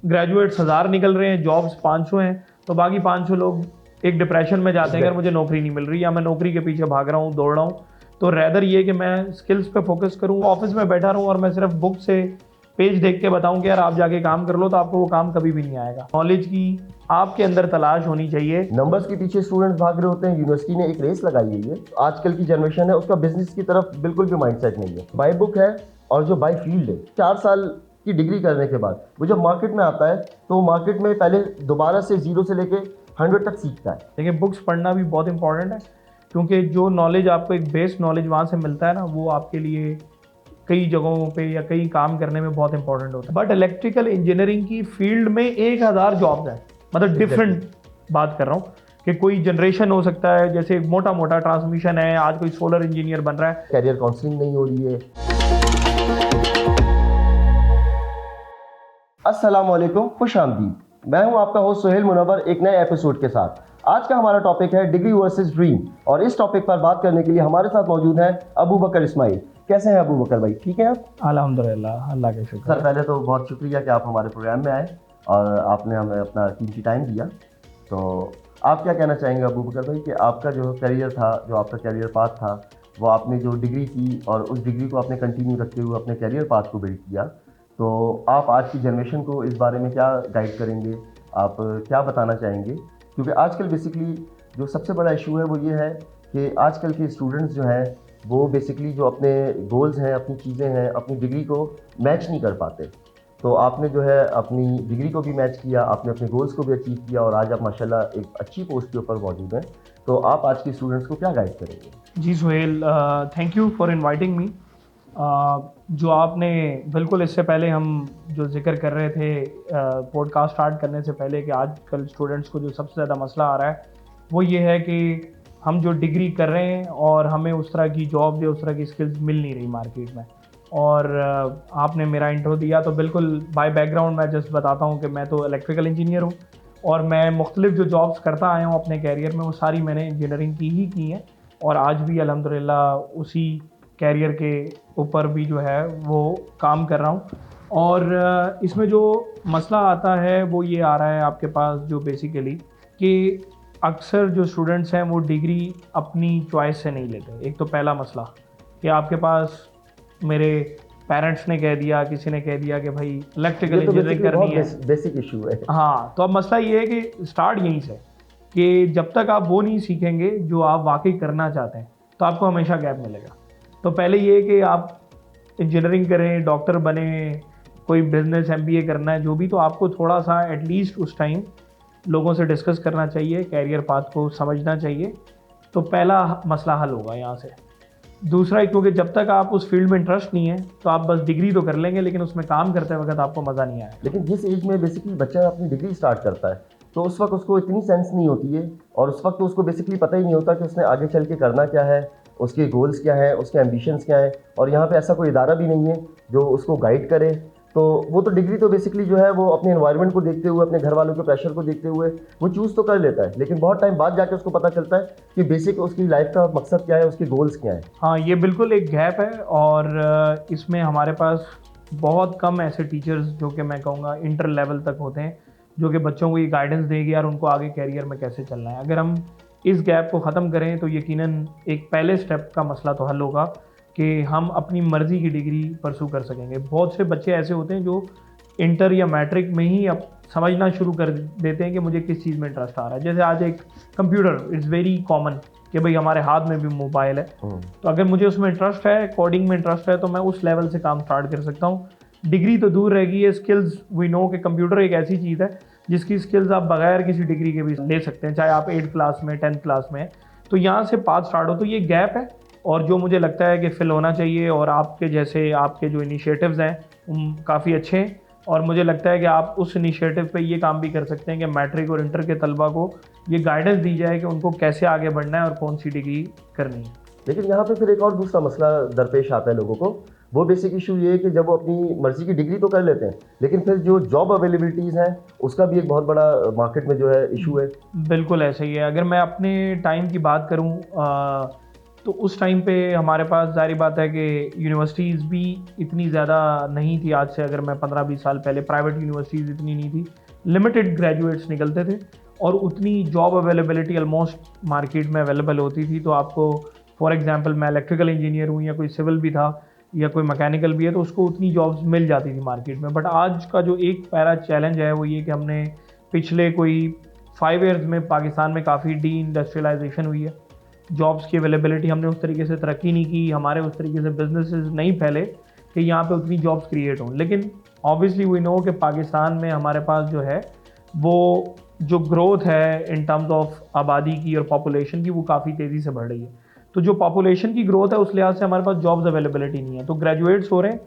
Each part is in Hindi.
ग्रेजुएट्स 1000 निकल रहे हैं, जॉब्स 500 हैं, तो बाकी 500 लोग एक डिप्रेशन में जाते हैं अगर मुझे नौकरी नहीं मिल रही या मैं नौकरी के पीछे भाग रहा हूँ, दौड़ रहा हूँ। तो रेदर ये कि मैं स्किल्स पे फोकस करूँ, ऑफिस में बैठा रहूँ और मैं सिर्फ बुक से पेज देख के बताऊं कि यार आप जाके काम कर लो, तो आपको वो काम कभी भी नहीं आएगा। नॉलेज की आपके अंदर तलाश होनी चाहिए। नंबर्स के पीछे स्टूडेंट्स भाग रहे होते हैं। यूनिवर्सिटी ने एक रेस लगाई हुई है। आजकल की जनरेशन है उसका बिजनेस की तरफ बिल्कुल भी माइंडसेट नहीं है। बाय बुक है और जो बाय फील्ड है। 4 साल की डिग्री करने के बाद वो जब मार्केट में आता है तो मार्केट में पहले दोबारा से 0 से लेके 100 तक सीखता है। देखिए, बुक्स पढ़ना भी बहुत इंपॉर्टेंट है, क्योंकि जो नॉलेज आपको एक बेस नॉलेज वहाँ से मिलता है ना, वो आपके लिए कई जगहों पे या कई काम करने में बहुत इंपॉर्टेंट होता है। बट इलेक्ट्रिकल इंजीनियरिंग की फील्ड में 1000 जॉब्स हैं, मतलब डिफरेंट बात कर रहा हूँ कि कोई जनरेशन हो सकता है, जैसे मोटा मोटा ट्रांसमिशन है, आज कोई सोलर इंजीनियर बन रहा है। कैरियर काउंसलिंग नहीं हो रही है। अस्सलाम वालेकुम, खुश आमदीद। मैं हूं आपका होस्ट सोहेल मुनव्वर एक नए एपिसोड के साथ। आज का हमारा टॉपिक है डिग्री वर्सेस ड्रीम, और इस टॉपिक पर बात करने के लिए हमारे साथ मौजूद हैं अबू बकर इस्माइल। कैसे हैं अबू बकर भाई, ठीक हैं आप? अल्हम्दुलिल्लाह, अल्लाह के शुक्र। सर पहले तो बहुत शुक्रिया कि आप हमारे प्रोग्राम में आए और आपने हमें अपना कीमती टाइम दिया। तो आप क्या कहना चाहेंगे अबू बकर भाई कि आपका जो करियर था, जो आपका करियर पाथ था, वो आपने जो डिग्री की और उस डिग्री को आपने कंटिन्यू रखते हुए अपने करियर पाथ को बिल्ड किया, तो आप आज की जनरेशन को इस बारे में क्या गाइड करेंगे, आप क्या बताना चाहेंगे? क्योंकि आजकल बेसिकली जो सबसे बड़ा इशू है वो ये है कि आजकल के स्टूडेंट्स जो हैं वो बेसिकली जो अपने गोल्स हैं, अपनी चीज़ें हैं, अपनी डिग्री को मैच नहीं कर पाते। तो आपने जो है अपनी डिग्री को भी मैच किया, आपने अपने गोल्स को भी अचीव किया और आज आप माशाल्लाह एक अच्छी पोस्ट के ऊपर मौजूद हैं। तो आप आज के स्टूडेंट्स को क्या गाइड करेंगे? जी Sohail, thank you for inviting me. जो आपने बिल्कुल इससे पहले हम जो जिक्र कर रहे थे पॉडकास्ट स्टार्ट करने से पहले कि आजकल स्टूडेंट्स को जो सबसे ज़्यादा मसला आ रहा है वो ये है कि हम जो डिग्री कर रहे हैं और हमें उस तरह की जॉब या उस तरह की स्किल्स मिल नहीं रही मार्केट में। और आपने मेरा इंट्रो दिया तो बिल्कुल बाय बैकग्राउंड मैं जस्ट बताता हूँ कि मैं तो इलेक्ट्रिकल इंजीनियर हूँ और मैं मुख्तलिफ जो जॉब्स करता आया हूँ अपने कैरियर में वो सारी मैंने इंजीनियरिंग की हैं और आज भी अल्हम्दुलिल्लाह उसी कैरियर के ऊपर भी जो है वो काम कर रहा हूँ। और इसमें जो मसला आता है वो ये आ रहा है आपके पास जो बेसिकली कि अक्सर जो स्टूडेंट्स हैं वो डिग्री अपनी चॉइस से नहीं लेते। एक तो पहला मसला कि आपके पास मेरे पेरेंट्स ने कह दिया, किसी ने कह दिया कि भाई इलेक्ट्रिकल इंजीनियरिंग करनी है, बेसिक इशू है। हाँ, तो अब मसला ये है कि स्टार्ट यहीं से कि जब तक आप वो नहीं सीखेंगे जो आप वाकई करना चाहते हैं तो आपको हमेशा गैप मिलेगा। तो पहले ये कि आप इंजीनियरिंग करें, डॉक्टर बने, कोई बिजनेस MBA करना है, जो भी, तो आपको थोड़ा सा एटलीस्ट उस टाइम लोगों से डिस्कस करना चाहिए, कैरियर पाथ को समझना चाहिए। तो पहला मसला हल होगा यहाँ से। दूसरा, क्योंकि जब तक आप उस फील्ड में इंटरेस्ट नहीं है तो आप बस डिग्री तो कर लेंगे लेकिन उसमें काम करते वक्त आपको मज़ा नहीं आएगा। लेकिन जिस एज में बेसिकली बच्चा अपनी डिग्री स्टार्ट करता है तो उस वक्त उसको इतनी सेंस नहीं होती है और उस वक्त तो उसको बेसिकली पता ही नहीं होता कि उसने आगे चल के करना क्या है, उसके गोल्स क्या हैं, उसके एम्बिशंस क्या हैं, और यहाँ पे ऐसा कोई इदारा भी नहीं है जो उसको गाइड करे। तो वो तो डिग्री तो बेसिकली जो है वो अपने एनवायरनमेंट को देखते हुए, अपने घर वालों के प्रेशर को देखते हुए वो चूज़ तो कर लेता है, लेकिन बहुत टाइम बाद जाके उसको पता चलता है कि बेसिक उसकी लाइफ का मकसद क्या है, उसके गोल्स क्या हैं। हाँ, ये बिल्कुल एक गैप है और इसमें हमारे पास बहुत कम ऐसे टीचर्स जो कि मैं कहूँगा इंटर लेवल तक होते हैं जो कि बच्चों को ये गाइडेंस देगी यार उनको आगे कैरियर में कैसे चलना है। अगर हम इस गैप को ख़त्म करें तो यकीनन एक पहले स्टेप का मसला तो हल होगा कि हम अपनी मर्ज़ी की डिग्री परसू कर सकेंगे। बहुत से बच्चे ऐसे होते हैं जो इंटर या मैट्रिक में ही अब समझना शुरू कर देते हैं कि मुझे किस चीज़ में इंटरेस्ट आ रहा है। जैसे आज एक कंप्यूटर इज़ वेरी कॉमन कि भाई हमारे हाथ में भी मोबाइल है, तो अगर मुझे उसमें इंटरेस्ट है, कोडिंग में इंटरेस्ट है, तो मैं उस लेवल से काम स्टार्ट कर सकता हूँ। डिग्री तो दूर रह गई है, स्किल्स वी नो कि कंप्यूटर एक ऐसी चीज़ है जिसकी स्किल्स आप बगैर किसी डिग्री के भी ले सकते हैं, चाहे आप 8th क्लास में 10th क्लास में। तो यहाँ से पाथ स्टार्ट हो, तो ये गैप है और जो मुझे लगता है कि फिल होना चाहिए। और आपके जैसे आपके जो इनिशिएटिव्स हैं काफ़ी अच्छे हैं और मुझे लगता है कि आप उस इनिशिएटिव पे ये काम भी कर सकते हैं कि मैट्रिक और इंटर के तलबा को ये गाइडेंस दी जाए कि उनको कैसे आगे बढ़ना है और कौन सी डिग्री करनी है। लेकिन यहाँ पे फिर एक और दूसरा मसला दरपेश आता है लोगों को। वो बेसिक इशू ये है कि जब वो अपनी मर्ज़ी की डिग्री तो कर लेते हैं लेकिन फिर जो जॉब अवेलेबिलिटीज़ हैं उसका भी एक बहुत बड़ा मार्केट में जो है इशू है। बिल्कुल ऐसे ही है। अगर मैं अपने टाइम की बात करूँ, तो उस टाइम पे हमारे पास जाहिर बात है कि यूनिवर्सिटीज़ भी इतनी ज़्यादा नहीं थी। आज से अगर मैं 15-20 साल पहले, प्राइवेट यूनिवर्सिटीज़ इतनी नहीं थी, लिमिटेड ग्रेजुएट्स निकलते थे और उतनी जॉब अवेलेबिलिटी ऑलमोस्ट मार्केट में अवेलेबल होती थी। तो आपको फॉर एग्जांपल मैं इलेक्ट्रिकल इंजीनियर हूँ या कोई सिविल भी था या कोई मैकेनिकल भी है, तो उसको उतनी जॉब्स मिल जाती थी मार्केट में। बट आज का जो एक पैरा चैलेंज है वो ये कि हमने पिछले कोई 5 ईयर्स में पाकिस्तान में काफ़ी डी इंडस्ट्रियलाइजेशन हुई है। जॉब्स की अवेलेबिलिटी हमने उस तरीके से तरक्की नहीं की, हमारे उस तरीके से बिजनेसेस नहीं फैले कि यहाँ पे उतनी जॉब्स क्रिएट हों। लेकिन ऑब्वियसली वी नो कि पाकिस्तान में हमारे पास जो है वो जो ग्रोथ है इन टर्म्स ऑफ आबादी की और पॉपुलेशन की, वो काफ़ी तेज़ी से बढ़ रही है। तो जो पॉपुलेशन की ग्रोथ है उस लिहाज से हमारे पास जॉब्स अवेलेबिलिटी नहीं है। तो ग्रेजुएट्स हो रहे हैं,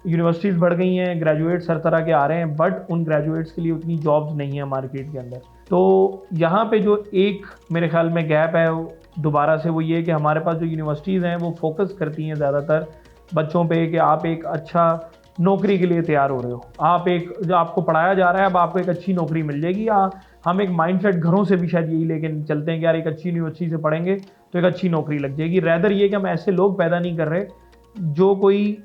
यूनिवर्सिटीज़ बढ़ गई हैं, ग्रेजुएट्स हर तरह के आ रहे हैं, बट उन ग्रेजुएट्स के लिए उतनी जॉब्स नहीं है मार्केट के अंदर। तो यहाँ पे जो एक मेरे ख्याल में गैप है दोबारा से, वो ये कि हमारे पास जो यूनिवर्सिटीज़ हैं वो फोकस करती हैं ज़्यादातर बच्चों पे कि आप एक अच्छा नौकरी के लिए तैयार हो रहे हो, आप एक जो आपको पढ़ाया जा रहा है अब आपको एक अच्छी नौकरी मिल जाएगी। या हम एक माइंडसेट घरों से भी शायद यही लेके चलते हैं कि यार एक अच्छी यूनिवर्सिटी से पढ़ेंगे तो एक अच्छी नौकरी लग जाएगी। रैदर ये कि हम ऐसे लोग पैदा नहीं कर रहे जो कोई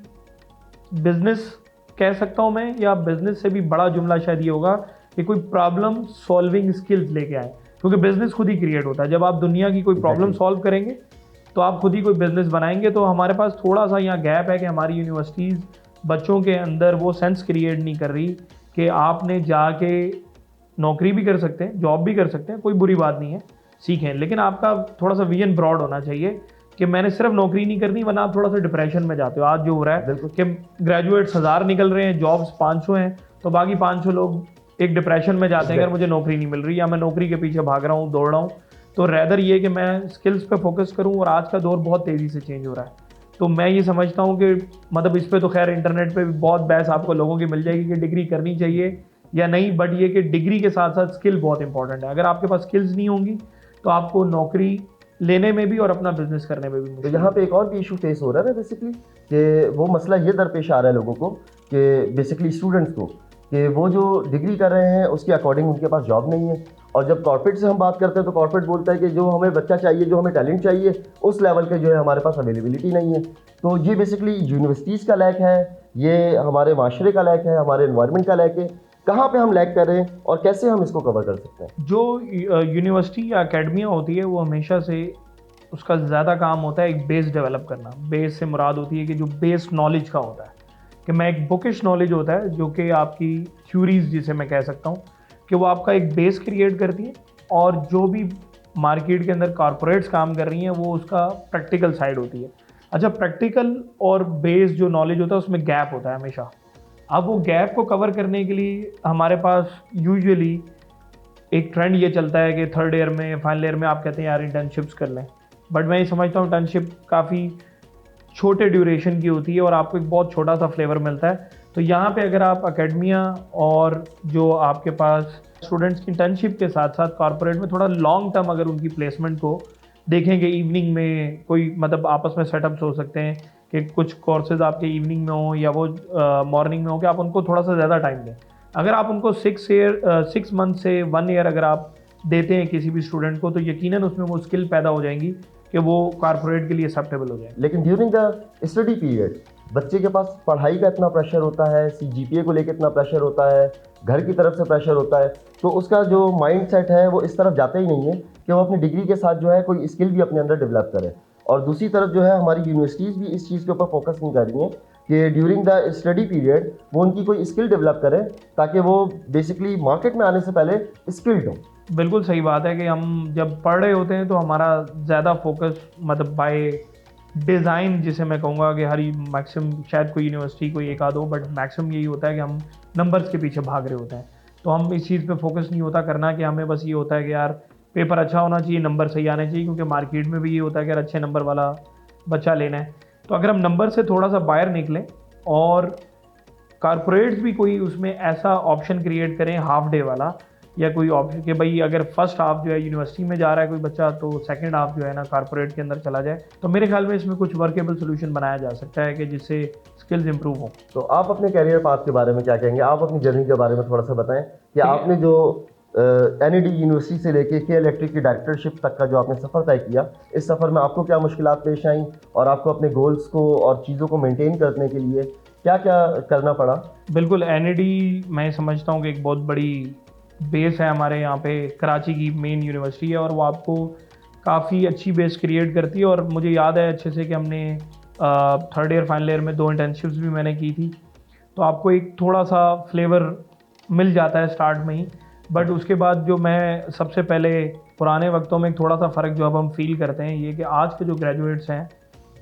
बिजनेस कह सकता हूँ मैं, या बिजनेस से भी बड़ा जुमला शायद ये होगा कि कोई प्रॉब्लम सॉल्विंग स्किल्स लेके आए, क्योंकि बिजनेस खुद ही क्रिएट होता है। जब आप दुनिया की कोई प्रॉब्लम सॉल्व करेंगे तो आप खुद ही कोई बिजनेस बनाएंगे। तो हमारे पास थोड़ा सा यहाँ गैप है कि हमारी यूनिवर्सिटीज़ बच्चों के अंदर वो सेंस क्रिएट नहीं कर रही कि आपने जाके नौकरी भी कर सकते हैं, जॉब भी कर सकते हैं, कोई बुरी बात नहीं है, सीखें, लेकिन आपका थोड़ा सा विजन ब्रॉड होना चाहिए कि मैंने सिर्फ नौकरी नहीं करनी, वरना आप थोड़ा सा डिप्रेशन में जाते हो। आज जो हो रहा है कि ग्रेजुएट्स 1000 निकल रहे हैं, जॉब्स 500 हैं, तो बाकी 500 लोग एक डिप्रेशन में जाते हैं अगर मुझे नौकरी नहीं मिल रही या मैं नौकरी के पीछे भाग रहा हूँ, दौड़ रहा हूँ। तो रैदर ये कि मैं स्किल्स पे फोकस करूँ, और आज का दौर बहुत तेज़ी से चेंज हो रहा है। तो मैं ये समझता हूँ कि मतलब इस पे तो खैर इंटरनेट पे भी बहुत बहस आपको लोगों की मिल जाएगी कि डिग्री करनी चाहिए या नहीं, बट ये कि डिग्री के साथ साथ स्किल बहुत इंपॉर्टेंट है। अगर आपके पास स्किल्स नहीं होंगी तो आपको नौकरी लेने में भी और अपना बिजनेस करने में भी। तो यहाँ पे एक और भी इशू फेस हो रहा है ना बेसिकली, कि वो मसला ये दरपेश आ रहा है लोगों को कि बेसिकली स्टूडेंट्स को, कि वो जो डिग्री कर रहे हैं उसके अकॉर्डिंग उनके पास जॉब नहीं है। और जब कॉर्पोरेट से हम बात करते हैं तो कॉर्पोरेट बोलता है कि जो हमें बच्चा चाहिए, जो हमें टैलेंट चाहिए, उस लेवल के जो है हमारे पास अवेलेबिलिटी नहीं है। तो ये बेसिकली यूनिवर्सिटीज़ का लैक है, ये हमारे माशरे का लैक है, हमारे एनवायरनमेंट का लैक है। कहाँ पे हम लैक कर रहे हैं और कैसे हम इसको कवर कर सकते हैं? जो यूनिवर्सिटी या अकेडमियाँ होती है वो हमेशा से उसका ज़्यादा काम होता है एक बेस डेवलप करना। बेस से मुराद होती है कि जो बेस नॉलेज का होता है, कि मैं एक बुकिश नॉलेज होता है जो कि आपकी थ्योरीज जिसे मैं कह सकता हूँ कि वो आपका एक बेस क्रिएट करती है, और जो भी मार्केट के अंदर कॉरपोरेट्स काम कर रही हैं वो उसका प्रैक्टिकल साइड होती है। अच्छा, प्रैक्टिकल और बेस जो नॉलेज होता है उसमें गैप होता है हमेशा। अब वो गैप को कवर करने के लिए हमारे पास यूजुअली एक ट्रेंड ये चलता है कि थर्ड ईयर में, फाइनल ईयर में आप कहते हैं यार इंटर्नशिप्स कर लें, बट मैं ये समझता हूँ इंटर्नशिप काफ़ी छोटे ड्यूरेशन की होती है और आपको एक बहुत छोटा सा फ्लेवर मिलता है। तो यहाँ पे अगर आप अकेडमिया और जो आपके पास स्टूडेंट्स की इंटर्नशिप के साथ साथ कॉर्पोरेट में थोड़ा लॉन्ग टर्म अगर उनकी प्लेसमेंट को देखेंगे, इवनिंग में कोई मतलब आपस में सेटअप्स हो सकते हैं कि कुछ कोर्सेज आपके इवनिंग में हो या वो मॉर्निंग में हो, कि आप उनको थोड़ा सा ज़्यादा टाइम दें। अगर आप उनको 6 मंथ से 1 ईयर अगर आप देते हैं किसी भी स्टूडेंट को, तो यकीनन उसमें वो स्किल पैदा हो जाएंगी कि वो कॉर्पोरेट के लिए एक्सेप्टेबल हो जाए। लेकिन ड्यूरिंग द स्टडी पीरियड बच्चे के पास पढ़ाई का इतना प्रेशर होता है, CGPA को लेकर इतना प्रेशर होता है, घर की तरफ से प्रेशर होता है, तो उसका जो माइंड सेट है वो इस तरफ जाता ही नहीं है कि वो अपनी डिग्री के साथ जो है कोई स्किल भी अपने अंदर डेवलप करे। और दूसरी तरफ जो है हमारी यूनिवर्सिटीज़ भी इस चीज़ के ऊपर फोकस नहीं कर रही हैं कि ड्यूरिंग द स्टडी पीरियड वो उनकी कोई स्किल डेवलप करें ताकि वो बेसिकली मार्केट में आने से पहले स्किल्ड हो। बिल्कुल सही बात है कि हम जब पढ़ रहे होते हैं तो हमारा ज़्यादा फोकस मतलब बाय डिज़ाइन, जिसे मैं कहूँगा कि हर मैक्सिमम शायद कोई यूनिवर्सिटी कोई एक आध हो, बट मैक्सिमम यही होता है कि हम नंबर्स के पीछे भाग रहे होते हैं। तो हम इस चीज़ पे फोकस नहीं होता करना कि हमें बस ये होता है कि यार पेपर अच्छा होना चाहिए, नंबर सही आने चाहिए, क्योंकि मार्केट में भी ये होता है कि यार अच्छे नंबर वाला बच्चा लेना है। तो अगर हम नंबर से थोड़ा सा बाहर निकलें और कॉर्पोरेट्स भी कोई उसमें ऐसा ऑप्शन क्रिएट करें हाफ डे वाला, या कोई ऑप्शन कि भाई अगर फर्स्ट हाफ जो है यूनिवर्सिटी में जा रहा है कोई बच्चा तो सेकंड हाफ जो है ना कॉर्पोरेट के अंदर चला जाए, तो मेरे ख्याल में इसमें कुछ वर्केबल सोल्यूशन बनाया जा सकता है कि जिससे स्किल्स इंप्रूव हों। तो आप अपने कैरियर पाथ के बारे में क्या कहेंगे? आप अपनी जर्नी के बारे में थोड़ा सा बताएं कि आपने जो NED यूनिवर्सिटी से लेके के इलेक्ट्रिक की डायरेक्टरशिप तक का जो आपने सफ़र तय किया, इस सफ़र में आपको क्या मुश्किलात पेश आईं और आपको अपने गोल्स को और चीज़ों को मेंटेन करने के लिए क्या क्या करना पड़ा? बिल्कुल, NED मैं समझता हूँ कि एक बहुत बड़ी बेस है हमारे यहाँ पे, कराची की मेन यूनिवर्सिटी है और वो आपको काफ़ी अच्छी बेस क्रिएट करती है। और मुझे याद है अच्छे से कि हमने थर्ड ईयर फाइनल ईयर में 2 इंटर्नशिप्स भी मैंने की थी, तो आपको एक थोड़ा सा फ्लेवर मिल जाता है स्टार्ट में ही। बट उसके बाद जो मैं सबसे पहले पुराने वक्तों में एक थोड़ा सा फ़र्क जो अब हम फील करते हैं ये कि आज के जो ग्रेजुएट्स हैं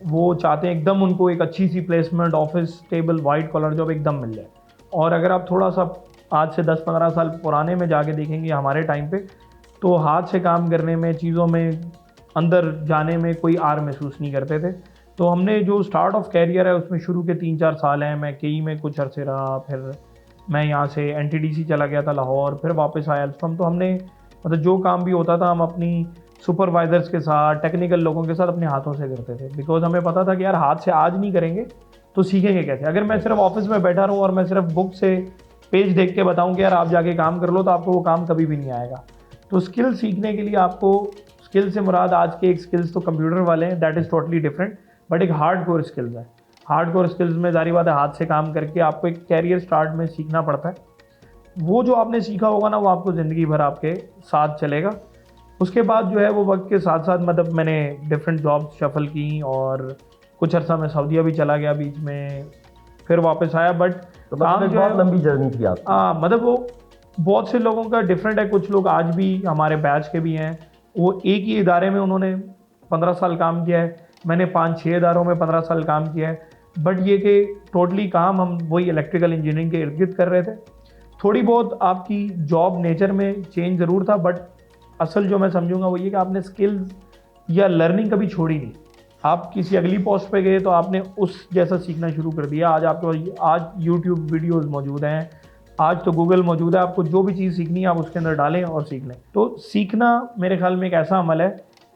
वो चाहते हैं एकदम उनको एक अच्छी सी placement, office stable, white collar job एकदम मिल जाए। और अगर आप थोड़ा सा आज से 10-15 साल पुराने में जाके देखेंगे हमारे टाइम पे, तो हाथ से काम करने में, चीज़ों में अंदर जाने में कोई आर महसूस नहीं करते थे। तो हमने जो स्टार्ट ऑफ कैरियर है उसमें शुरू के 3-4 साल हैं, मैं केई में कुछ अरसे रहा, फिर मैं यहाँ से NTDC चला गया था लाहौर, फिर वापस आया अल्स्टॉम। तो हमने मतलब जो काम भी होता था हम अपनी सुपरवाइज़र्स के साथ, टेक्निकल लोगों के साथ अपने हाथों से करते थे, बिकॉज हमें पता था कि यार हाथ से आज नहीं करेंगे तो सीखेंगे कैसे। अगर मैं सिर्फ ऑफिस में बैठा रहूँ और मैं सिर्फ बुक से पेज देख के बताऊँ कि यार आप जाके काम कर लो, तो आपको वो काम कभी भी नहीं आएगा। तो स्किल सीखने के लिए आपको, स्किल से मुराद आज के एक स्किल्स तो कंप्यूटर वाले हैं, that is totally different, but एक हार्ड कोर स्किल्स है। हार्ड कोर स्किल्स में जारी बात है हाथ से काम करके आपको एक कैरियर स्टार्ट में सीखना पड़ता है। वो जो आपने सीखा होगा ना वो आपको ज़िंदगी भर आपके साथ चलेगा। उसके बाद जो है वो वक्त के साथ साथ मतलब मैंने डिफरेंट जॉब्स शफल की और कुछ अर्सा मैं सऊदीया भी चला गया बीच में, फिर वापस आया। बट तो मतलब एक बहुत लंबी जर्नी थी आपकी। हाँ, मतलब वो बहुत से लोगों का डिफरेंट है। कुछ लोग आज भी हमारे बैच के भी हैं, वो एक ही इदारे में उन्होंने 15 साल काम किया है, मैंने 5-6 इदारों में 15 साल काम किया है। बट ये कि टोटली काम हम वही इलेक्ट्रिकल इंजीनियरिंग के इर्द गिर्द कर रहे थे। थोड़ी बहुत आपकी जॉब नेचर में चेंज ज़रूर था, बट असल जो मैं समझूंगा वो ये कि आपने स्किल्स या लर्निंग कभी छोड़ी नहीं। आप किसी अगली पोस्ट पे गए तो आपने उस जैसा सीखना शुरू कर दिया। आज आपको आज यूट्यूब वीडियोस मौजूद हैं, आज तो गूगल मौजूद है, आपको जो भी चीज़ सीखनी है आप उसके अंदर डालें और सीख लें। तो सीखना मेरे ख्याल में एक ऐसा अमल है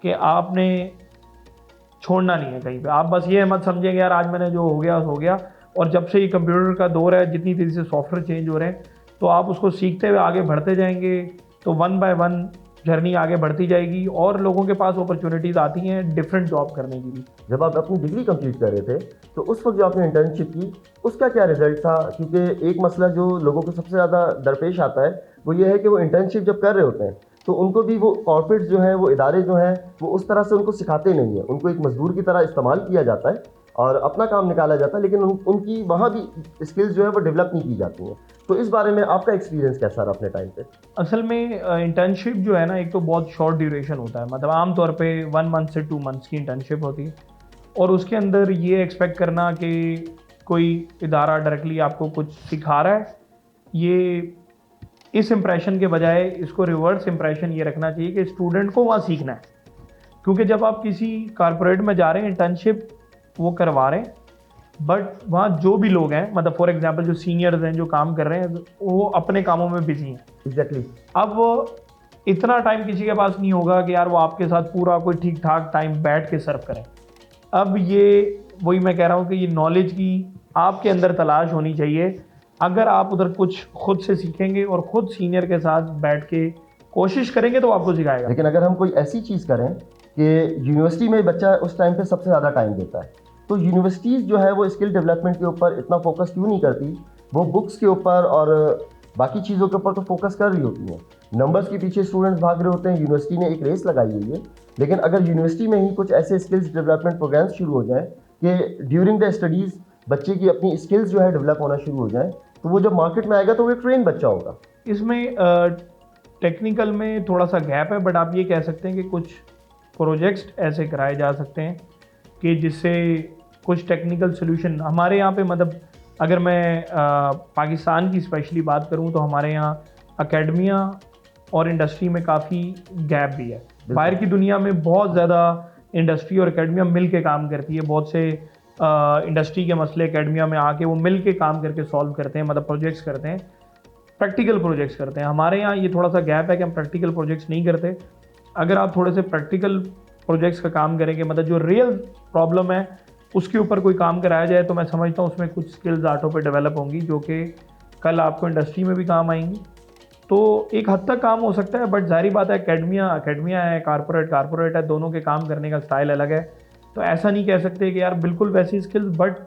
कि आपने छोड़ना नहीं है कहीं पे। आप बस ये मत समझेंगे यार आज मैंने जो हो गया। और जब से ये कंप्यूटर का दौर है, जितनी तेज़ी से सॉफ्टवेयर चेंज हो रहे हैं, तो आप उसको सीखते हुए आगे बढ़ते जाएंगे, तो 1 बाय 1 जर्नी आगे बढ़ती जाएगी और लोगों के पास अपॉर्चुनिटीज़ आती हैं डिफरेंट जॉब करने की भी। जब आप अपनी डिग्री कंप्लीट कर रहे थे तो उस वक्त जो आपने इंटर्नशिप की उसका क्या रिजल्ट था? क्योंकि एक मसला जो लोगों को सबसे ज़्यादा दरपेश आता है वो ये है कि वो इंटर्नशिप जब कर रहे होते हैं तो उनको भी वो कॉर्पोरेट्स जो हैं, वो इदारे जो हैं, वो उस तरह से उनको सिखाते नहीं हैं। उनको एक मजदूर की तरह इस्तेमाल किया जाता है और अपना काम निकाला जाता है, लेकिन उनकी वहाँ भी स्किल्स जो है वो डेवलप नहीं की जाती हैं। तो इस बारे में आपका एक्सपीरियंस कैसा रहा अपने टाइम पे? असल में इंटर्नशिप जो है ना, एक तो बहुत शॉर्ट ड्यूरेशन होता है, मतलब आमतौर पे 1 मंथ से 2 मंथ्स की इंटर्नशिप होती है। और उसके अंदर ये एक्सपेक्ट करना कि कोई इदारा डायरेक्टली आपको कुछ सिखा रहा है, ये इस इम्प्रेशन के बजाय इसको रिवर्स इम्प्रेशन ये रखना चाहिए कि स्टूडेंट को वहाँ सीखना है। क्योंकि जब आप किसी कारपोरेट में जा रहे हैं, इंटर्नशिप वो करवा रहे हैं, बट वहाँ जो भी लोग हैं, मतलब फॉर एग्जांपल जो सीनियर्स हैं जो काम कर रहे हैं, वो अपने कामों में बिजी हैं। एग्जैक्टली। अब वो इतना टाइम किसी के पास नहीं होगा कि यार वो आपके साथ पूरा कोई ठीक ठाक टाइम बैठ के सर्व करें। अब ये वही मैं कह रहा हूँ कि ये नॉलेज की आपके अंदर तलाश होनी चाहिए। अगर आप उधर कुछ खुद से सीखेंगे और खुद सीनियर के साथ बैठ के कोशिश करेंगे तो आपको सिखाएगा। लेकिन अगर हम कोई ऐसी चीज़ करें कि यूनिवर्सिटी में बच्चा उस टाइम पे सबसे ज़्यादा टाइम देता है, तो यूनिवर्सिटीज़ जो है वो स्किल डेवलपमेंट के ऊपर इतना फोकस क्यों नहीं करती? वो बुक्स के ऊपर और बाकी चीज़ों के ऊपर तो फोकस कर रही होती हैं, नंबर्स के पीछे स्टूडेंट्स भाग रहे होते हैं। यूनिवर्सिटी ने एक रेस लगाई हुई है, लेकिन अगर यूनिवर्सिटी में ही कुछ ऐसे स्किल्स डेवलपमेंट प्रोग्राम्स शुरू हो जाएँ कि ड्यूरिंग द स्टडीज़ बच्चे की अपनी स्किल्स जो है डेवलप होना शुरू हो जाए, तो वो जब मार्केट में आएगा तो वो एक ट्रेन बच्चा होगा। इसमें टेक्निकल में थोड़ा सा गैप है, बट आप ये कह सकते हैं कि कुछ प्रोजेक्ट्स ऐसे कराए जा सकते हैं कि जिससे कुछ टेक्निकल सोल्यूशन हमारे यहाँ पे, मतलब अगर मैं पाकिस्तान की स्पेशली बात करूँ तो हमारे यहाँ एकेडमिया और इंडस्ट्री में काफ़ी गैप भी है। बाहर की दुनिया में बहुत ज़्यादा इंडस्ट्री और एकेडमिया मिल के काम करती है। बहुत से इंडस्ट्री के मसले एकेडमिया में आके वो मिल के काम करके सॉल्व करते हैं, मतलब प्रोजेक्ट्स करते हैं, प्रैक्टिकल प्रोजेक्ट्स करते हैं। हमारे यहाँ ये थोड़ा सा गैप है कि हम प्रैक्टिकल प्रोजेक्ट्स नहीं करते। अगर आप थोड़े से प्रैक्टिकल प्रोजेक्ट्स का काम करेंगे, मतलब जो रियल प्रॉब्लम है उसके ऊपर कोई काम कराया जाए, तो मैं समझता हूँ उसमें कुछ स्किल्स आटो पे डेवलप होंगी जो कि कल आपको इंडस्ट्री में भी काम आएंगी तो एक हद तक काम हो सकता है, बट जाहिर बात है एकेडमिया है, कारपोरेट है, दोनों के काम करने का स्टाइल अलग है। तो ऐसा नहीं कह सकते कि यार बिल्कुल वैसी स्किल्स, बट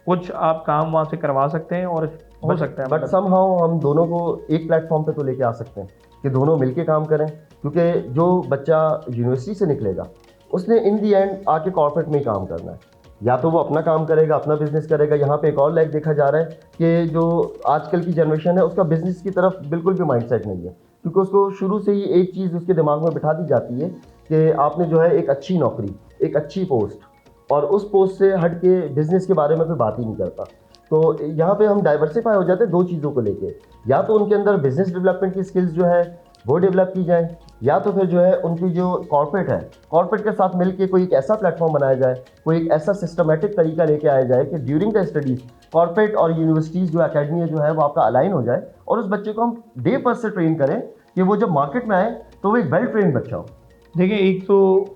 कुछ आप काम वहाँ से करवा सकते हैं और हो सकता है। बट समहाउ हम दोनों को एक प्लेटफॉर्म पे तो लेके आ सकते हैं कि दोनों मिलके काम करें, क्योंकि जो बच्चा यूनिवर्सिटी से निकलेगा उसने इन दी एंड आके कॉर्पोरेट में ही काम करना है। या तो वो अपना काम करेगा, अपना बिजनेस करेगा। यहाँ पे एक और लैग देखा जा रहा है कि जो आजकल की जनरेशन है उसका बिजनेस की तरफ बिल्कुल भी माइंडसेट नहीं है, क्योंकि उसको शुरू से ही एक चीज़ उसके दिमाग में बिठा दी जाती है कि आपने जो है एक अच्छी नौकरी, एक अच्छी पोस्ट, और उस पोस्ट से हट के बिजनेस के बारे में कोई बात ही नहीं करता। तो यहाँ पे हम डाइवर्सिफाई हो जाते हैं दो चीज़ों को लेके, या तो उनके अंदर बिजनेस डेवलपमेंट की स्किल्स जो है वो डेवलप की जाए, या तो फिर जो है उनकी जो कॉर्पोरेट है, कॉर्पोरेट के साथ मिलके कोई एक ऐसा प्लेटफॉर्म बनाया जाए, कोई एक ऐसा सिस्टमेटिक तरीका लेके आया जाए कि ड्यूरिंग द स्टडीज़ कॉर्पोरेट और यूनिवर्सिटीज़ जो अकेडमी जो है वो आपका अलाइन हो जाए, और उस बच्चे को हम डे फर्स्ट से ट्रेन करें कि वो जब मार्केट में आए तो वो एक वेल ट्रेन बच्चा हो। देखिए, एक तो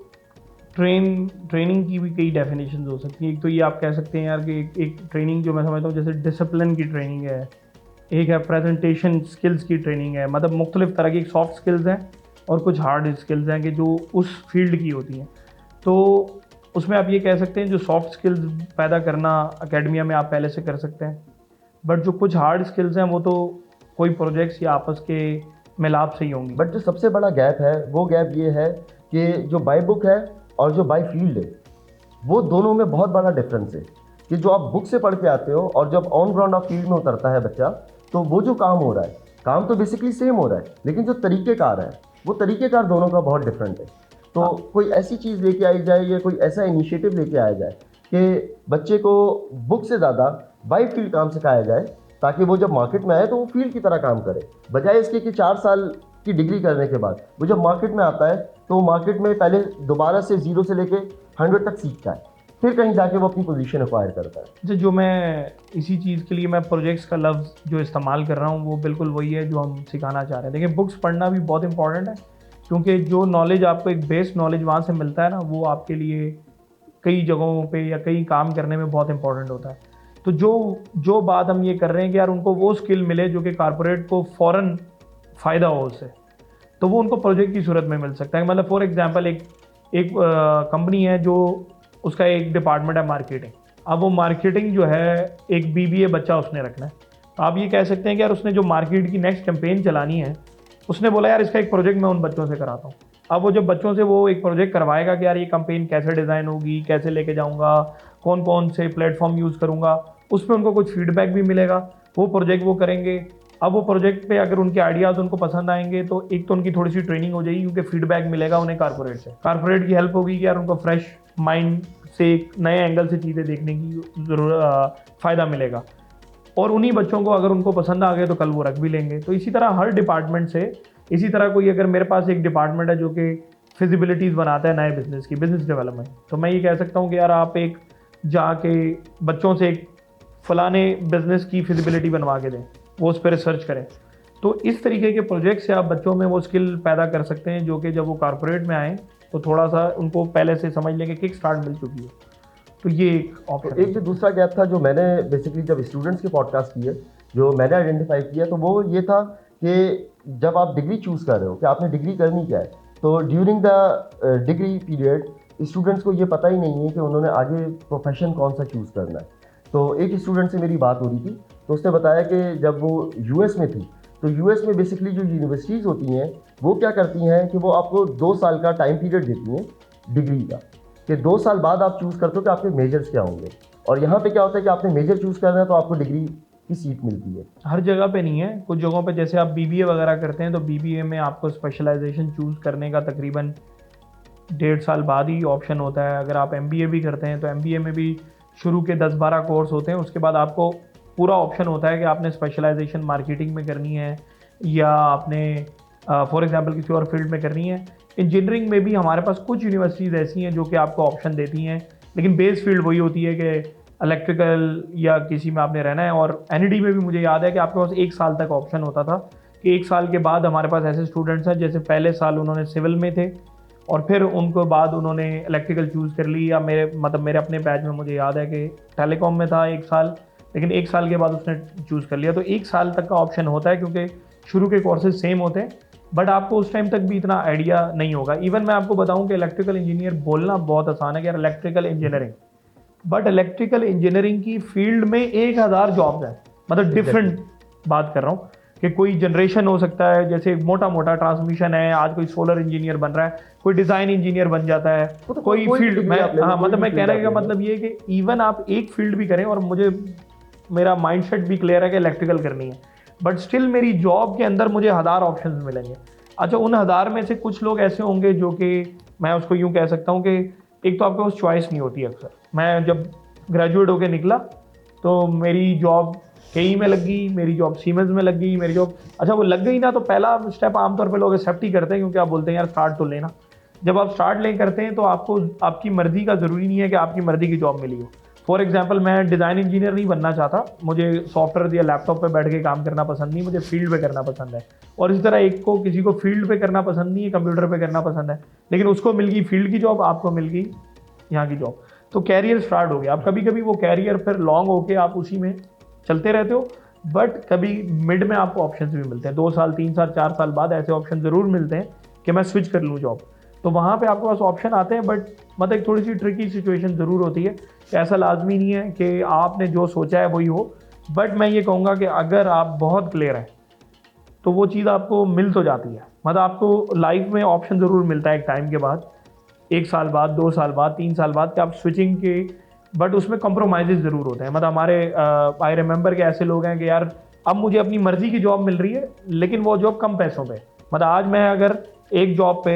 ट्रेनिंग की भी कई डेफिनेशंस हो सकती हैं। एक तो ये आप कह सकते हैं यार कि एक ट्रेनिंग जो मैं समझता हूँ जैसे डिसिप्लिन की ट्रेनिंग है, एक है प्रेजेंटेशन स्किल्स की ट्रेनिंग है, मतलब मुख्तलिफ तरह की सॉफ्ट स्किल्स हैं और कुछ हार्ड स्किल्स हैं कि जो उस फील्ड की होती हैं। तो उसमें आप ये कह सकते हैं जो सॉफ्ट स्किल्स पैदा करना एकेडमिया में आप पहले से कर सकते हैं, बट जो कुछ हार्ड स्किल्स हैं वो तो कोई प्रोजेक्ट्स या आपस के मिलाप से ही होंगी। बट जो सबसे बड़ा गैप है वो गैप ये है कि जो बाय बुक है और जो बाय फील्ड है, वो दोनों में बहुत बड़ा डिफरेंस है। कि जो आप बुक से पढ़ के आते हो और जब ऑन ग्राउंड ऑफ फील्ड में उतरता है बच्चा, तो वो जो काम हो रहा है, काम तो बेसिकली सेम हो रहा है, लेकिन जो तरीक़ेकार है वो तरीक़ेकार दोनों का बहुत डिफरेंट है। तो कोई ऐसी चीज़ लेके आई जाए या कोई ऐसा इनिशिएटिव लेके आया जाए कि बच्चे को बुक से ज़्यादा बाय फील्ड काम सिखाया जाए, ताकि वो जब मार्केट में आए तो वो फील्ड की तरह काम करे, बजाय इसके कि 4 साल की डिग्री करने के बाद वो जब मार्केट में आता है तो मार्केट में पहले दोबारा से 0 से लेके 100 तक सीखता है, फिर कहीं जाके वो अपनी पोजीशन एक्वायर करता है। जो मैं इसी चीज़ के लिए मैं प्रोजेक्ट्स का लफ्ज़ जो इस्तेमाल कर रहा हूँ वो बिल्कुल वही है जो हम सिखाना चाह रहे हैं। देखिए, बुक्स पढ़ना भी बहुत इंपॉर्टेंट है, क्योंकि जो नॉलेज आपको एक बेस नॉलेज वहाँ से मिलता है ना, वो आपके लिए कई जगहों पे या कई काम करने में बहुत इंपॉर्टेंट होता है। तो जो बात हम ये कर रहे हैं कि यार उनको वो स्किल मिले जो कि कारपोरेट को फ़ौरन फ़ायदा हो उससे, तो वो उनको प्रोजेक्ट की सूरत में मिल सकता है। मतलब फॉर एग्जांपल एक कंपनी है जो उसका एक डिपार्टमेंट है मार्केटिंग। अब वो मार्केटिंग जो है एक बीबीए बच्चा उसने रखना है, तो आप ये कह सकते हैं कि यार उसने जो मार्केट की नेक्स्ट कैंपेन चलानी है, उसने बोला यार इसका एक प्रोजेक्ट मैं उन बच्चों से कराता हूँ। अब वो जब बच्चों से वो एक प्रोजेक्ट करवाएगा कि यार ये कैंपेन कैसे डिज़ाइन होगी, कैसे लेके जाऊँगा, कौन कौन से प्लेटफॉर्म यूज़ करूँगा, उस पर उनको कुछ फीडबैक भी मिलेगा, वो प्रोजेक्ट वो करेंगे। अब वो प्रोजेक्ट पे अगर उनके आइडियाज़ उनको पसंद आएंगे तो एक तो उनकी थोड़ी सी ट्रेनिंग हो जाएगी, क्योंकि फीडबैक मिलेगा उन्हें कारपोरेट से। कारपोरेट की हेल्प होगी कि यार उनको फ्रेश माइंड से एक नए एंगल से चीज़ें देखने की फ़ायदा मिलेगा, और उन्हीं बच्चों को अगर उनको पसंद आ गए तो कल वो रख भी लेंगे। तो इसी तरह हर डिपार्टमेंट से, इसी तरह कोई अगर मेरे पास एक डिपार्टमेंट है जो कि फिजिबिलिटीज़ बनाता है नए बिज़नेस की, बिज़नेस डेवलपमेंट, तो मैं ये कह सकता हूँ कि यार आप एक जाके बच्चों से एक फ़लाने बिज़नेस की फिजिबिलिटी बनवा के दें, वो उस पर रिसर्च करें। तो इस तरीके के प्रोजेक्ट से आप बच्चों में वो स्किल पैदा कर सकते हैं जो कि जब वो कारपोरेट में आएँ तो थोड़ा सा उनको पहले से समझ लें कि किक स्टार्ट मिल चुकी है। तो ये एक ऑप्शन। एक जो दूसरा गैप था जो मैंने बेसिकली जब स्टूडेंट्स के पॉडकास्ट किए, जो मैंने आइडेंटिफाई किया, तो वो ये था कि जब आप डिग्री चूज़ कर रहे हो कि आपने डिग्री करनी क्या है, तो during the degree period students को ये पता ही नहीं है कि उन्होंने आगे प्रोफेशन कौन सा चूज़ करना है। तो एक स्टूडेंट से मेरी बात हो रही थी, तो उसने बताया कि जब वो यूएस में थी, तो यूएस में बेसिकली जो यूनिवर्सिटीज़ होती हैं वो क्या करती हैं कि वो आपको 2 साल का टाइम पीरियड देती हैं डिग्री का, कि 2 साल बाद आप चूज़ करते हो कि आपके मेजर्स क्या होंगे। और यहाँ पे क्या होता है कि आपने मेजर चूज़ करना है तो आपको डिग्री की सीट मिलती है। हर जगह पे नहीं है, कुछ जगहों पे जैसे आप बीबीए वगैरह करते हैं तो बीबीए में आपको स्पेशलाइजेशन चूज़ करने का तकरीबन 1.5 साल बाद ही ऑप्शन होता है। अगर आप एमबीए भी करते हैं तो एमबीए में भी शुरू के 10-12 कोर्स होते हैं, उसके बाद आपको पूरा ऑप्शन होता है कि आपने स्पेशलाइजेशन मार्केटिंग में करनी है या आपने फॉर एग्जांपल किसी और फील्ड में करनी है। इंजीनियरिंग में भी हमारे पास कुछ यूनिवर्सिटीज़ ऐसी हैं जो कि आपको ऑप्शन देती हैं, लेकिन बेस फील्ड वही होती है कि इलेक्ट्रिकल या किसी में आपने रहना है। और एनईडी में भी मुझे याद है कि आपके पास 1 साल तक ऑप्शन होता था कि 1 साल के बाद हमारे पास ऐसे स्टूडेंट्स हैं जैसे पहले साल उन्होंने सिविल में थे और फिर उनको बाद उन्होंने इलेक्ट्रिकल चूज़ कर ली, या मेरे अपने बैच में मुझे याद है कि टेलीकॉम में था 1 साल, लेकिन 1 साल के बाद उसने चूज़ कर लिया। तो 1 साल तक का ऑप्शन होता है, क्योंकि शुरू के कोर्सेज सेम होते हैं, बट आपको उस टाइम तक भी इतना आइडिया नहीं होगा। इवन मैं आपको बताऊं कि इलेक्ट्रिकल इंजीनियर बोलना बहुत आसान है कि यार electrical engineering, but electrical engineering की फील्ड में 1000 जॉब्स हैं। मतलब डिफरेंट बात कर रहा हूँ कि कोई जनरेशन हो सकता है, जैसे मोटा मोटा ट्रांसमिशन है, आज कोई सोलर इंजीनियर बन रहा है, कोई डिज़ाइन इंजीनियर बन जाता है, तो कोई फील्ड में। हाँ, मतलब मैं कहने का मतलब ये है कि इवन आप एक फील्ड भी करें, और मुझे मेरा माइंडसेट भी क्लियर है कि इलेक्ट्रिकल करनी है, बट स्टिल मेरी जॉब के अंदर मुझे 1000 ऑप्शंस मिलेंगे। अच्छा, उन 1000 में से कुछ लोग ऐसे होंगे जो कि मैं उसको यूँ कह सकता हूँ कि एक तो आपके पास चॉइस नहीं होती अक्सर। मैं जब ग्रेजुएट होकर निकला तो मेरी जॉब केई में लग गई, मेरी जॉब सीमेंस में लग गई, मेरी जॉब, अच्छा वो लग गई ना, तो पहला स्टेप आमतौर पे लोग एक्सेप्ट ही करते हैं, क्योंकि आप बोलते हैं यार स्टार्ट तो लेना। जब आप स्टार्ट ले करते हैं तो आपको आपकी मर्जी का ज़रूरी नहीं है कि आपकी मर्जी की जॉब मिली हो। फॉर एग्जांपल, मैं डिज़ाइन इंजीनियर नहीं बनना चाहता, मुझे सॉफ्टवेयर या लैपटॉप पे बैठ के काम करना पसंद नहीं, मुझे फील्ड पे करना पसंद है। और इसी तरह एक को किसी को फील्ड पे करना पसंद नहीं है, कंप्यूटर पे करना पसंद है, लेकिन उसको मिल गई फील्ड की जॉब, आपको मिल गई यहाँ की जॉब, तो कैरियर स्टार्ट हो गया। अब कभी कभी वो कैरियर फिर लॉन्ग होके आप उसी में चलते रहते हो, बट कभी मिड में आपको ऑप्शंस भी मिलते हैं। 2 साल 3 साल 4 साल बाद ऐसे ऑप्शन ज़रूर मिलते हैं कि मैं स्विच कर लूँ जॉब, तो वहाँ पे आपके पास ऑप्शन आते हैं। बट मतलब एक थोड़ी सी ट्रिकी सिचुएशन ज़रूर होती है, ऐसा लाजमी नहीं है कि आपने जो सोचा है वही हो। बट मैं ये कहूँगा कि अगर आप बहुत क्लियर हैं तो वो चीज़ आपको मिल तो जाती है। मतलब आपको लाइफ में ऑप्शन ज़रूर मिलता है एक टाइम के बाद, 1 साल बाद, 2 साल बाद, 3 साल बाद, कि आप स्विचिंग के, बट उसमें कॉम्प्रोमाइज़ ज़रूर होते हैं। मतलब हमारे आई रिमेंबर के ऐसे लोग हैं कि यार अब मुझे अपनी मर्ज़ी की जॉब मिल रही है, लेकिन वो जॉब कम पैसों पे। मतलब आज मैं अगर एक जॉब पे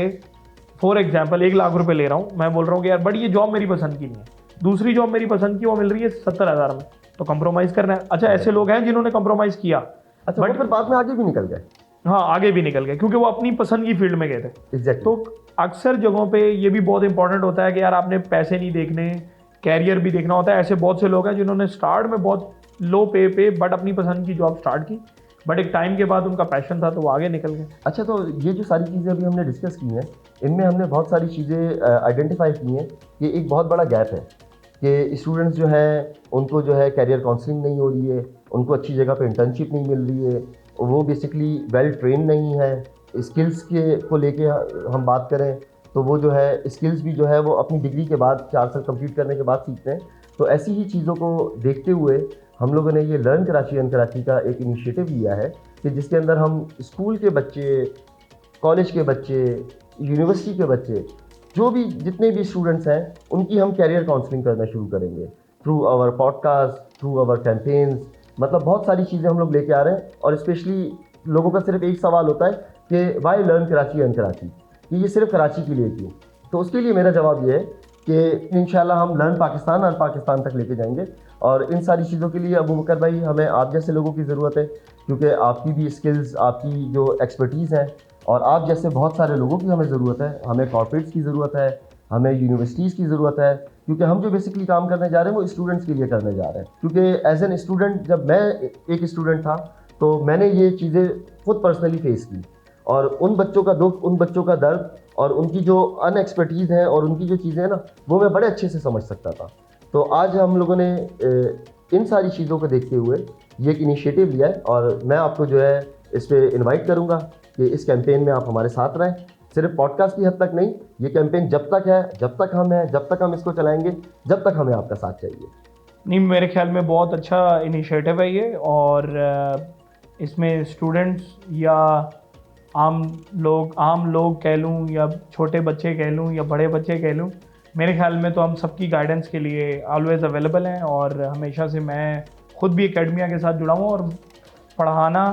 फॉर एग्जांपल 1 लाख रुपए ले रहा हूँ, मैं बोल रहा हूँ कि यार बट ये जॉब मेरी पसंद की नहीं है, दूसरी जॉब मेरी पसंद की वो मिल रही है 70,000 में, तो कंप्रोमाइज़ करना है। अच्छा, ऐसे लोग हैं जिन्होंने कंप्रोमाइज़ किया, अच्छा, बट फिर बाद में आगे भी निकल गए। हाँ, आगे भी निकल गए क्योंकि वो अपनी पसंद की फील्ड में गए थे। एग्जैक्टली। तो अक्सर जगहों पे ये भी बहुत इंपॉर्टेंट होता है कि यार आपने पैसे नहीं देखने, कैरियर भी देखना होता है। ऐसे बहुत से लोग हैं जिन्होंने स्टार्ट में बहुत लो पे बट अपनी पसंद की जॉब स्टार्ट की, बट एक टाइम के बाद उनका पैशन था तो वो आगे निकल गए। अच्छा, तो ये जो सारी चीज़ें अभी हमने डिस्कस की हैं, इनमें हमने बहुत सारी चीज़ें आइडेंटिफाई की हैं कि एक बहुत बड़ा गैप है कि स्टूडेंट्स जो हैं उनको जो है कैरियर काउंसलिंग नहीं हो रही है, उनको अच्छी जगह पे इंटर्नशिप नहीं मिल रही है, वो बेसिकली वेल ट्रेन नहीं है। स्किल्स के को लेके हम बात करें तो वो जो है स्किल्स भी जो है वो अपनी डिग्री के बाद 4 साल कंप्लीट करने के बाद सीखते हैं। तो ऐसी ही चीज़ों को देखते हुए हम लोगों ने ये लर्न कराची अन कराची का एक इनिशिएटिव लिया है कि जिसके अंदर हम स्कूल के बच्चे, कॉलेज के बच्चे, यूनिवर्सिटी के बच्चे, जो भी जितने भी स्टूडेंट्स हैं उनकी हम कैरियर काउंसलिंग करना शुरू करेंगे through our podcast, through our campaigns. मतलब बहुत सारी चीज़ें हम लोग लेके आ रहे हैं। और स्पेशली लोगों का सिर्फ एक सवाल होता है कि वाई लर्न कराची अन कराची, कि ये सिर्फ कराची के लिए क्यों। तो उसके लिए मेरा जवाब ये है कि इंशाल्लाह हम लर्न पाकिस्तान और पाकिस्तान तक लेके जाएंगे। और इन सारी चीज़ों के लिए अबू बकर भाई हमें आप जैसे लोगों की ज़रूरत है, क्योंकि आपकी भी स्किल्स, आपकी जो एक्सपर्टीज़ हैं, और आप जैसे बहुत सारे लोगों की हमें ज़रूरत है। हमें कॉर्पोरेट्स की ज़रूरत है, हमें यूनिवर्सिटीज़ की ज़रूरत है, क्योंकि हम जो बेसिकली काम करने जा रहे हैं वो स्टूडेंट्स के लिए करने जा रहे हैं। क्योंकि एज एन स्टूडेंट, जब मैं एक स्टूडेंट था तो मैंने ये चीज़ें खुद पर्सनली फेस की, और उन बच्चों का दुख, उन बच्चों का दर्द, और उनकी जो अनएक्सपर्टीज़ है और उनकी जो चीज़ें हैं ना, वो मैं बड़े अच्छे से समझ सकता था। तो आज हम लोगों ने इन सारी चीज़ों को देखते हुए ये एक इनिशिएटिव लिया है, और मैं आपको जो है इस पर इन्वाइट करूँगा कि इस कैंपेन में आप हमारे साथ रहें। सिर्फ पॉडकास्ट की हद तक नहीं, ये कैंपेन जब तक है, जब तक हम हैं, जब तक हम इसको चलाएंगे, जब तक हमें आपका साथ चाहिए। नहीं, मेरे ख्याल में बहुत अच्छा इनिशिएटिव है ये, और इसमें स्टूडेंट्स या आम लोग कह लूँ, या छोटे बच्चे कह लूँ, या बड़े बच्चे कह लूँ, मेरे ख्याल में तो हम सबकी गाइडेंस के लिए ऑलवेज़ अवेलेबल हैं। और हमेशा से मैं खुद भी एकेडमिया के साथ जुड़ा हूँ, और पढ़ाना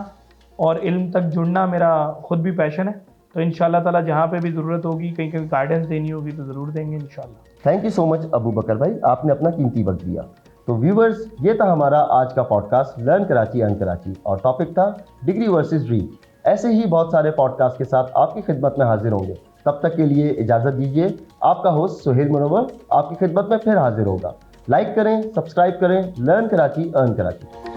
और इल्म तक जुड़ना मेरा खुद भी पैशन है। तो इंशाल्लाह ताला जहाँ पे भी ज़रूरत होगी, कहीं कहीं गाइडेंस देनी होगी तो ज़रूर देंगे इंशाल्लाह। Thank you so much Abu Bakr भाई, आपने अपना कीमती वक्त दिया। तो व्यूवर्स, ये था हमारा आज का पॉडकास्ट लर्न कराची अन कराची, और टॉपिक था डिग्री वर्सेस ड्रीम। ऐसे ही बहुत सारे पॉडकास्ट के साथ आपकी खिदमत में हाजिर होंगे। तब तक के लिए इजाज़त दीजिए। आपका होस्ट सुहेल मुनव्वर आपकी खिदमत में फिर हाजिर होगा। लाइक करें, सब्सक्राइब करें, लर्न कराची अर्न कराची।